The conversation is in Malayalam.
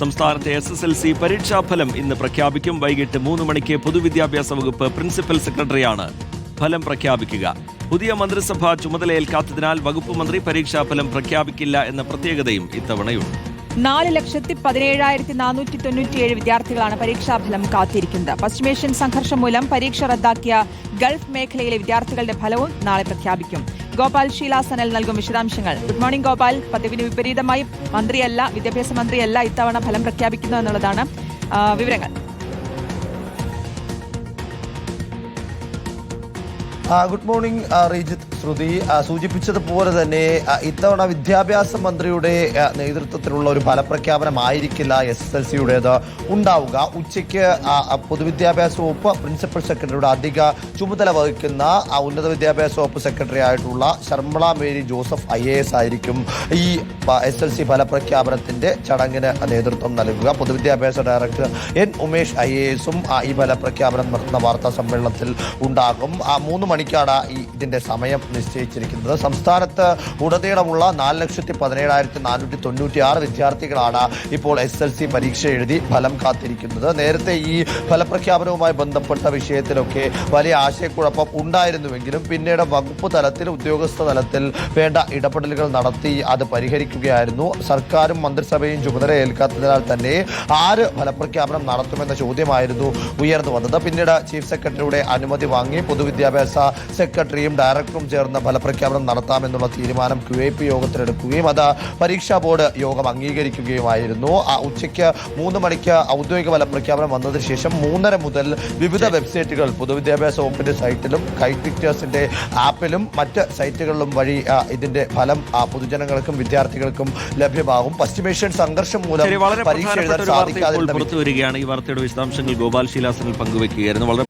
സംസ്ഥാനത്തെ SSLC പരീക്ഷാഫലം ഇന്ന് പ്രഖ്യാപിക്കും. വൈകിട്ട് 3 മണിക്ക് പൊതുവിദ്യാഭ്യാസ വകുപ്പ് പ്രിൻസിപ്പൽ സെക്രട്ടറിയാണ് ഫലം പ്രഖ്യാപിക്കുക. പുതിയ മന്ത്രിസഭ ചുമതലയേൽക്കാത്തതിനാൽ വകുപ്പ് മന്ത്രി പരീക്ഷാഫലം പ്രഖ്യാപിക്കില്ല എന്ന പ്രത്യേകതയും ഇത്തവണയുണ്ട്. 4,17,497 വിദ്യാർത്ഥികളാണ് പരീക്ഷാഫലം കാത്തിരിക്കുന്നത്. പശ്ചിമേഷ്യൻ സംഘർഷം മൂലം പരീക്ഷ റദ്ദാക്കിയ ഗൾഫ് മേഖലയിലെ വിദ്യാർത്ഥികളുടെ ഫലവും നാളെ പ്രഖ്യാപിക്കും. ഗോപാൽ ഷീലാസനൽ നൽകും വിശദാംശങ്ങൾ. Good morning Gopal. പതിവിന് വിപരീതമായി വിദ്യാഭ്യാസ മന്ത്രിയല്ല ഇത്തവണ ഫലം പ്രഖ്യാപിക്കുന്നത് എന്നുള്ളതാണ് വിവരങ്ങൾ. Good morning Rejith. ശ്രുതി സൂചിപ്പിച്ചതുപോലെ തന്നെ ഇത്തവണ വിദ്യാഭ്യാസ മന്ത്രിയുടെ നേതൃത്വത്തിലുള്ള ഒരു ഫലപ്രഖ്യാപനമായിരിക്കില്ല SSLCയുടേത് ഉണ്ടാവുക. ഉച്ചയ്ക്ക് പൊതുവിദ്യാഭ്യാസ വകുപ്പ് പ്രിൻസിപ്പൽ സെക്രട്ടറിയുടെ അധിക ചുമതല വഹിക്കുന്ന ഉന്നത വിദ്യാഭ്യാസ വകുപ്പ് സെക്രട്ടറി ആയിട്ടുള്ള ശർമ്മള മേരി ജോസഫ് IAS ആയിരിക്കും ഈ SSLC ഫലപ്രഖ്യാപനത്തിന്റെ ചടങ്ങിന് നേതൃത്വം നൽകുക. പൊതുവിദ്യാഭ്യാസ ഡയറക്ടർ N ഉമേഷ് IASഉം ഈ ഫലപ്രഖ്യാപനം നടത്തുന്ന വാർത്താ സമ്മേളനത്തിൽ ഉണ്ടാകും. 3 മണിക്കാണ് ഇതിന്റെ സമയം നിശ്ചയിച്ചിരിക്കുന്നത്. സംസ്ഥാനത്ത് ഉടനീളമുള്ള 4,17,496 വിദ്യാർത്ഥികളാണ് ഇപ്പോൾ SSLC പരീക്ഷ എഴുതി ഫലം കാത്തിരിക്കുന്നത്. നേരത്തെ ഈ ഫലപ്രഖ്യാപനവുമായി ബന്ധപ്പെട്ട വിഷയത്തിലൊക്കെ വലിയ ആശയക്കുഴപ്പം ഉണ്ടായിരുന്നുവെങ്കിലും പിന്നീട് വകുപ്പ് തലത്തിൽ ഉദ്യോഗസ്ഥ തലത്തിൽ വേണ്ട ഇടപെടലുകൾ നടത്തി അത് പരിഹരിക്കുകയായിരുന്നു. സർക്കാരും മന്ത്രിസഭയും ചുമതല ഏൽക്കാത്തതിനാൽ തന്നെ ആര് ഫലപ്രഖ്യാപനം നടത്തുമെന്ന ചോദ്യമായിരുന്നു ഉയർന്നു വന്നത്. പിന്നീട് ചീഫ് സെക്രട്ടറിയുടെ അനുമതി വാങ്ങി പൊതുവിദ്യാഭ്യാസ സെക്രട്ടറിയും ഡയറക്ടറും ചേർന്ന് ഫലപ്രഖ്യാപനം നടത്താമെന്നുള്ള തീരുമാനം QAP യോഗത്തിലെടുക്കുകയും അത് പരീക്ഷാ ബോർഡ് യോഗം അംഗീകരിക്കുകയുമായിരുന്നു. ഉച്ചയ്ക്ക് 3 മണിക്ക് ഔദ്യോഗിക ഫലപ്രഖ്യാപനം വന്നതിന് ശേഷം 3:30 മുതൽ വിവിധ വെബ്സൈറ്റുകൾ പൊതുവിദ്യാഭ്യാസ വകുപ്പിന്റെ സൈറ്റിലും കൈറ്റ് വിക്ടേഴ്സിന്റെ ആപ്പിലും മറ്റ് സൈറ്റുകളിലും വഴി ഇതിന്റെ ഫലം പൊതുജനങ്ങൾക്കും വിദ്യാർത്ഥികൾക്കും ലഭ്യമാകും. പശ്ചിമേഷ്യൻ സംഘർഷം മൂലം പരീക്ഷ എഴുതാൻ സാധിക്കാതെ പുറത്തു വരികയാണ്. ഈ വാർത്തയുടെ വിശദാംശങ്ങൾ ഗോപാൽ ശീലാസനിൽ പങ്കുവയ്ക്കുകയായിരുന്നു. വളരെ